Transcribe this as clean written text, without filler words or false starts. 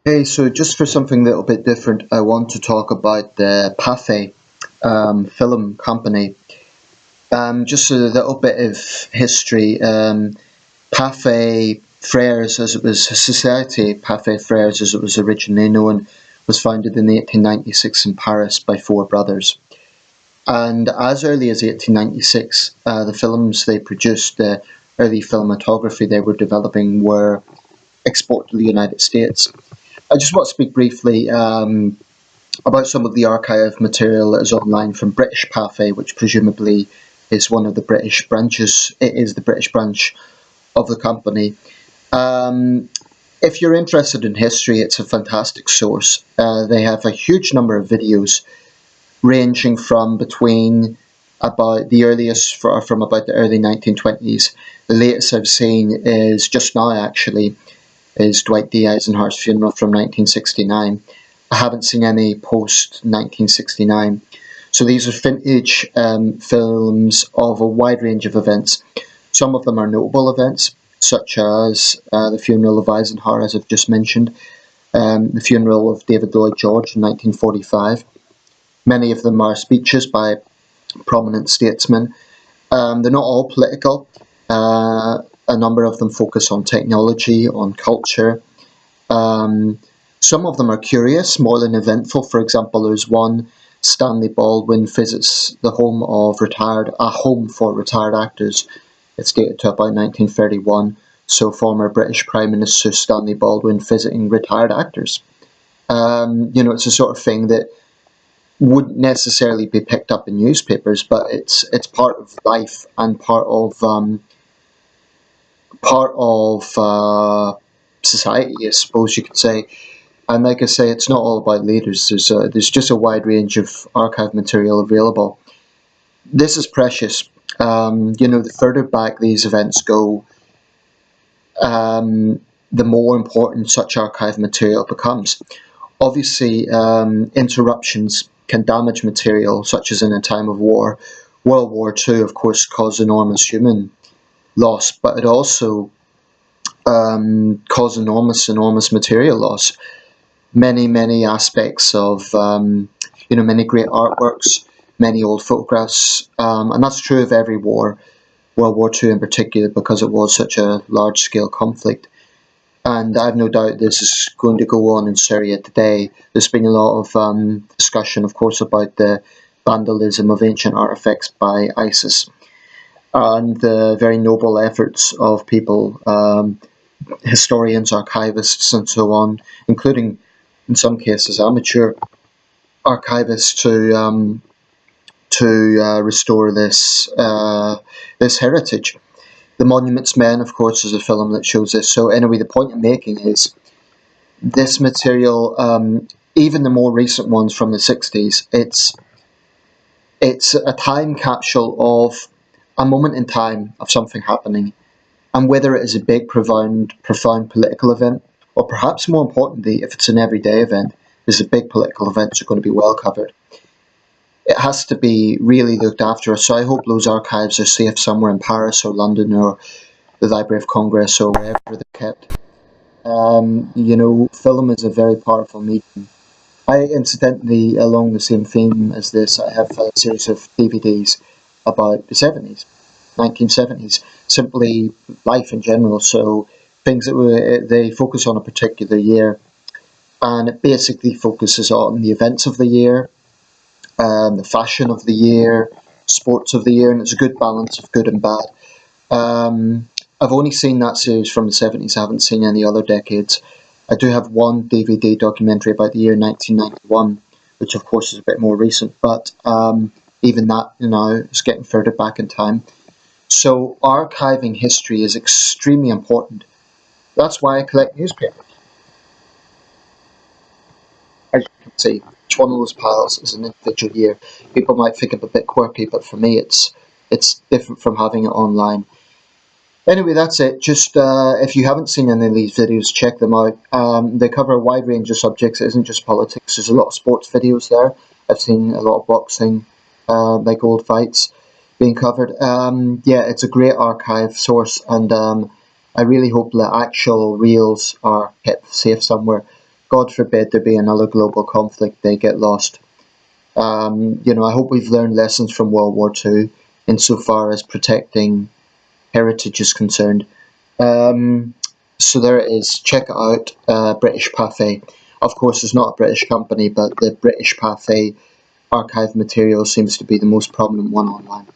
Hey, so just for something a little bit different, I want to talk about the Pathe film company. Just a little bit of history. Pathe Frères, as it was, Society Pathe Frères, as it was originally known, was founded in 1896 in Paris by four brothers. And as early as 1896, the films they produced, the early filmography they were developing, were exported to the United States. I just want to speak briefly about some of the archive material that is online from British Pathe, which presumably is one of the British branches. It is the British branch of the company. Um, if you're interested in history, it's a fantastic source. They have a huge number of videos ranging from between about the earliest from about the early 1920s. The latest I've seen is just now actually is Dwight D. Eisenhower's funeral from 1969. I haven't seen any post 1969. So these are vintage films of a wide range of events. Some of them are notable events, such as the funeral of Eisenhower, as I've just mentioned, the funeral of David Lloyd George in 1945. Many of them are speeches by prominent statesmen. They're not all political. A number of them focus on technology, on culture. Um, some of them are curious, more than eventful. For example, there's one: Stanley Baldwin visits the home of a home for retired actors. It's dated to about 1931. So, former British Prime Minister Stanley Baldwin visiting retired actors. It's a sort of thing that wouldn't necessarily be picked up in newspapers, but it's part of life and part of society, I suppose you could say. And like I say, it's not all about leaders. There's just a wide range of archive material available. This is precious. The further back these events go, the more important such archive material becomes. Obviously, interruptions can damage material, such as in a time of war. World War II, of course, caused enormous human loss, but it also caused enormous material loss. Many aspects of many great artworks, many old photographs, and that's true of every war. World War II in particular, because it was such a large scale conflict. And I've no doubt this is going to go on in Syria today. There's been a lot of discussion, of course, about the vandalism of ancient artifacts by ISIS and the very noble efforts of people, historians, archivists, and so on, including in some cases amateur archivists, to restore this heritage. The Monuments Men, of course, is a film that shows this. So anyway, the point I'm making is this material, even the more recent ones from the 60s, it's a time capsule of a moment in time of something happening, and whether it is a big, profound political event, or perhaps more importantly, if it's an everyday event, is a big political events are going to be well covered. It has to be really looked after. So I hope those archives are safe somewhere in Paris or London or the Library of Congress or wherever they're kept. Film is a very powerful medium. I, incidentally, along the same theme as this, I have a series of DVDs about the 70s, 1970s, simply life in general. So things they focus on a particular year, and it basically focuses on the events of the year, the fashion of the year, sports of the year, and it's a good balance of good and bad. I've only seen that series from the 70s, I haven't seen any other decades. I do have one DVD documentary about the year 1991, which of course is a bit more recent, but even that is getting further back in time. So archiving history is extremely important. That's why I collect newspapers. As you can see, each one of those piles is an individual year. People might think it a bit quirky, but for me it's different from having it online. Anyway, that's it. Just if you haven't seen any of these videos, check them out. They cover a wide range of subjects. It isn't just politics. There's a lot of sports videos there. I've seen a lot of boxing, like old fights being covered. Yeah, it's a great archive source, and I really hope the actual reels are kept safe somewhere. God forbid there be another global conflict, they get lost. I hope we've learned lessons from World War II insofar as protecting heritage is concerned. Um, so there it is. Check it out, British Pathe. Of course, it's not a British company, but the British Pathe archive material seems to be the most prominent one online.